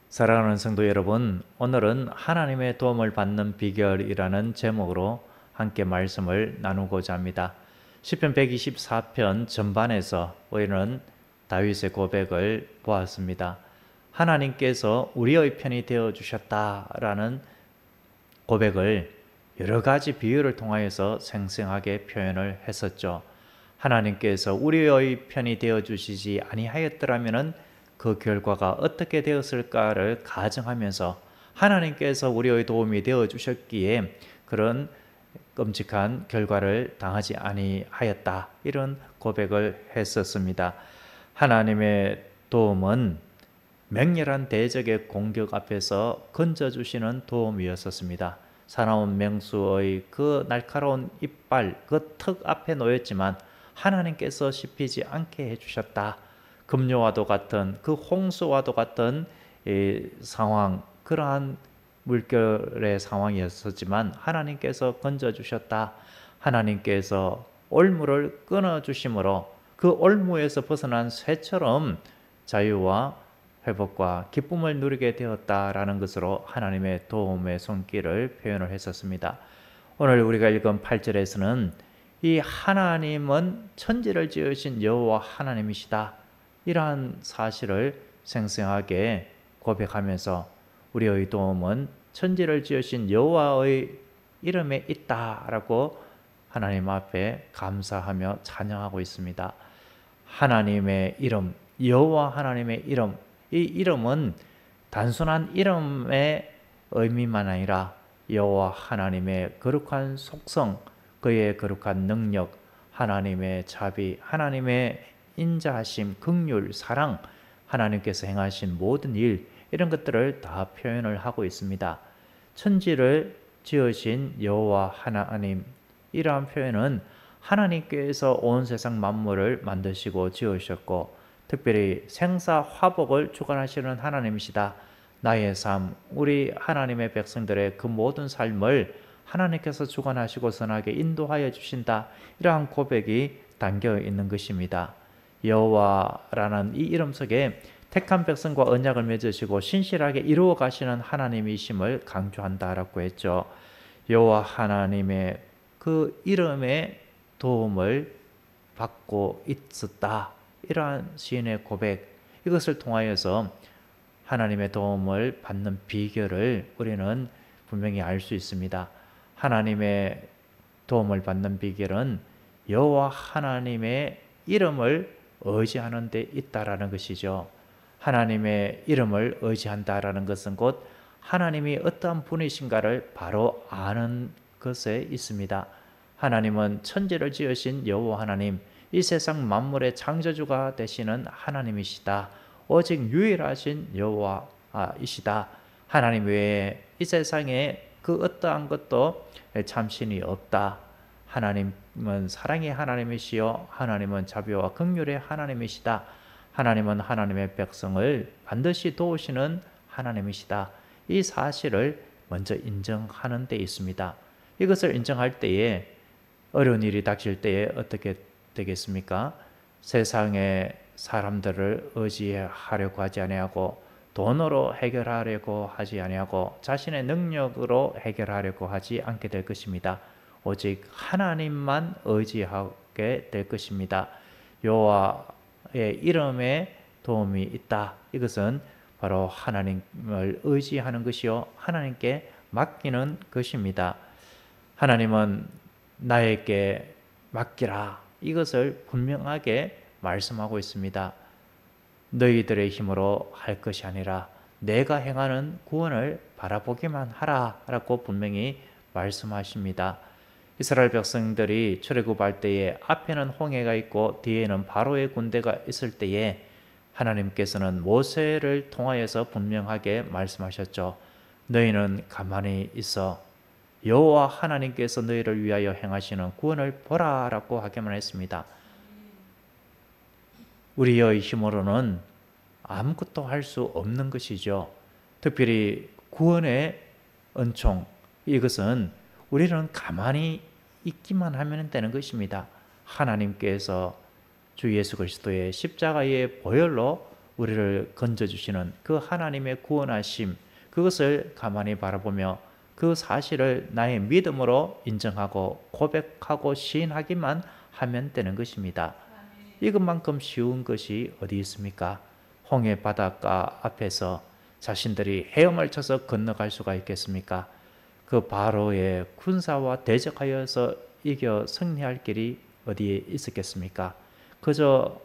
사랑하는 성도 여러분, 오늘은 하나님의 도움을 받는 비결이라는 제목으로 함께 말씀을 나누고자 합니다. 시편 124편 전반에서 우리는 다윗의 고백을 보았습니다. 하나님께서 우리의 편이 되어 주셨다라는 고백을 여러 가지 비유를 통하여서 생생하게 표현을 했었죠. 하나님께서 우리의 편이 되어 주시지 아니하였더라면은 그 결과가 어떻게 되었을까를 가정하면서 하나님께서 우리의 도움이 되어 주셨기에 그런 끔찍한 결과를 당하지 아니하였다, 이런 고백을 했었습니다. 하나님의 도움은 맹렬한 대적의 공격 앞에서 건져주시는 도움이었었습니다. 사나운 맹수의 그 날카로운 이빨, 그 턱 앞에 놓였지만 하나님께서 씹히지 않게 해주셨다. 급류와도 같은, 그 홍수와도 같은 상황, 그러한 물결의 상황이었었지만 하나님께서 건져주셨다. 하나님께서 올무를 끊어주심으로 그 올무에서 벗어난 새처럼 자유와 회복과 기쁨을 누리게 되었다라는 것으로 하나님의 도움의 손길을 표현을 했었습니다. 오늘 우리가 읽은 8절에서는 이 하나님은 천지를 지으신 여호와 하나님이시다, 이러한 사실을 생생하게 고백하면서 우리의 도움은 천지를 지으신 여호와의 이름에 있다라고 하나님 앞에 감사하며 찬양하고 있습니다. 하나님의 이름, 여호와 하나님의 이름, 이 이름은 단순한 이름의 의미만 아니라 여호와 하나님의 거룩한 속성, 그의 거룩한 능력, 하나님의 자비, 하나님의 인자하심, 긍휼, 사랑, 하나님께서 행하신 모든 일, 이런 것들을 다 표현을 하고 있습니다. 천지를 지으신 여호와 하나님, 이러한 표현은 하나님께서 온 세상 만물을 만드시고 지으셨고 특별히 생사 화복을 주관하시는 하나님이시다. 나의 삶, 우리 하나님의 백성들의 그 모든 삶을 하나님께서 주관하시고 선하게 인도하여 주신다, 이러한 고백이 담겨 있는 것입니다. 여호와라는 이 이름 속에 택한 백성과 언약을 맺으시고 신실하게 이루어 가시는 하나님이심을 강조한다라고 했죠. 여호와 하나님의 그 이름의 도움을 받고 있었다, 이러한 시인의 고백, 이것을 통하여서 하나님의 도움을 받는 비결을 우리는 분명히 알 수 있습니다. 하나님의 도움을 받는 비결은 여호와 하나님의 이름을 의지하는 데 있다라는 것이죠. 하나님의 이름을 의지한다라는 것은 곧 하나님이 어떠한 분이신가를 바로 아는 것에 있습니다. 하나님은 천지를 지으신 여호와 하나님, 이 세상 만물의 창조주가 되시는 하나님이시다. 오직 유일하신 여호와이시다. 하나님 외에 이 세상에 그 어떠한 것도 참신이 없다. 하나님은 사랑의 하나님이시요 하나님은 자비와 긍휼의 하나님이시다. 하나님은 하나님의 백성을 반드시 도우시는 하나님이시다. 이 사실을 먼저 인정하는 데 있습니다. 이것을 인정할 때에 어려운 일이 닥칠 때에 어떻게 되겠습니까? 세상의 사람들을 의지하려고 하지 아니하고 돈으로 해결하려고 하지 아니하고 자신의 능력으로 해결하려고 하지 않게 될 것입니다. 오직 하나님만 의지하게 될 것입니다. 여호와의 이름에 도움이 있다. 이것은 바로 하나님을 의지하는 것이요 하나님께 맡기는 것입니다. 하나님은 나에게 맡기라, 이것을 분명하게 말씀하고 있습니다. 너희들의 힘으로 할 것이 아니라 내가 행하는 구원을 바라보기만 하라 라고 분명히 말씀하십니다. 이스라엘 백성들이 출애굽할 때에 앞에는 홍해가 있고 뒤에는 바로의 군대가 있을 때에 하나님께서는 모세를 통하여서 분명하게 말씀하셨죠. 너희는 가만히 있어 여호와 하나님께서 너희를 위하여 행하시는 구원을 보라 라고 하기만 했습니다. 우리의 힘으로는 아무것도 할 수 없는 것이죠. 특별히 구원의 은총, 이것은 우리는 가만히 있기만 하면 되는 것입니다. 하나님께서 주 예수 그리스도의 십자가의 보혈로 우리를 건져주시는 그 하나님의 구원하심, 그것을 가만히 바라보며 그 사실을 나의 믿음으로 인정하고 고백하고 시인하기만 하면 되는 것입니다. 이것만큼 쉬운 것이 어디 있습니까? 홍해 바닷가 앞에서 자신들이 헤엄을 쳐서 건너갈 수가 있겠습니까? 그 바로의 군사와 대적하여서 이겨 승리할 길이 어디에 있었겠습니까? 그저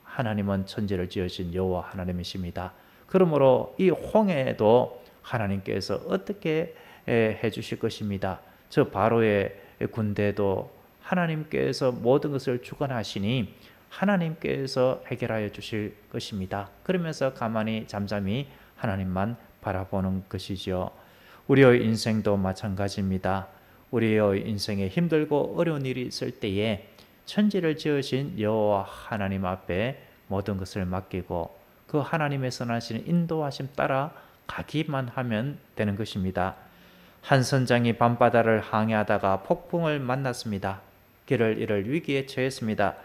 하나님은 천지를 지으신 여호와 하나님이십니다. 그러므로 이 홍해도 하나님께서 어떻게 해주실 것입니다. 저 바로의 군대도 하나님께서 모든 것을 주관하시니 하나님께서 해결하여 주실 것입니다. 그러면서 가만히 잠잠히 하나님만 바라보는 것이죠. 우리의 인생도 마찬가지입니다. 우리의 인생에 힘들고 어려운 일이 있을 때에 천지를 지으신 여호와 하나님 앞에 모든 것을 맡기고 그 하나님의 선하신 인도하심 따라 가기만 하면 되는 것입니다. 한 선장이 밤바다를 항해하다가 폭풍을 만났습니다. 길을 잃을 위기에 처했습니다.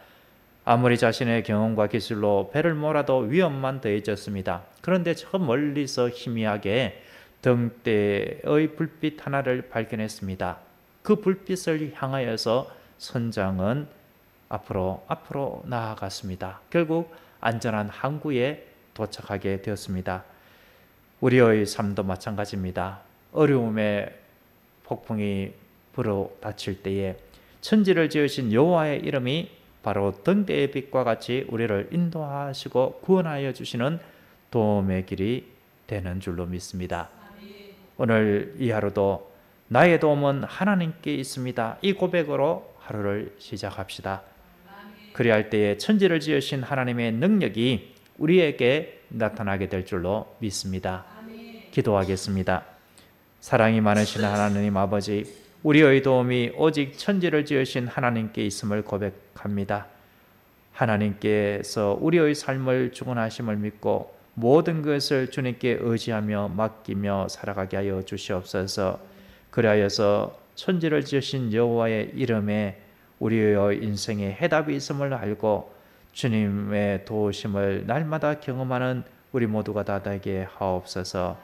아무리 자신의 경험과 기술로 배를 몰아도 위험만 더해졌습니다. 그런데 저 멀리서 희미하게 등대의 불빛 하나를 발견했습니다. 그 불빛을 향하여서 선장은 앞으로 나아갔습니다. 결국 안전한 항구에 도착하게 되었습니다. 우리의 삶도 마찬가지입니다. 어려움에 폭풍이 불어 닥칠 때에 천지를 지으신 여호와의 이름이 바로 등대의 빛과 같이 우리를 인도하시고 구원하여 주시는 도움의 길이 되는 줄로 믿습니다. 오늘 이 하루도 나의 도움은 하나님께 있습니다. 이 고백으로 하루를 시작합시다. 그리할 때에 천지를 지으신 하나님의 능력이 우리에게 나타나게 될 줄로 믿습니다. 기도하겠습니다. 사랑이 많으신 하나님 아버지, 우리의 도움이 오직 천지를 지으신 하나님께 있음을 고백합니다. 하나님께서 우리의 삶을 주관하심을 믿고 모든 것을 주님께 의지하며 맡기며 살아가게 하여 주시옵소서. 그리하여서 천지를 지으신 여호와의 이름에 우리의 인생에 해답이 있음을 알고 주님의 도우심을 날마다 경험하는 우리 모두가 다 되게 하옵소서.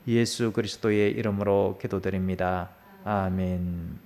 예수 그리스도의 이름으로 기도드립니다. 아멘.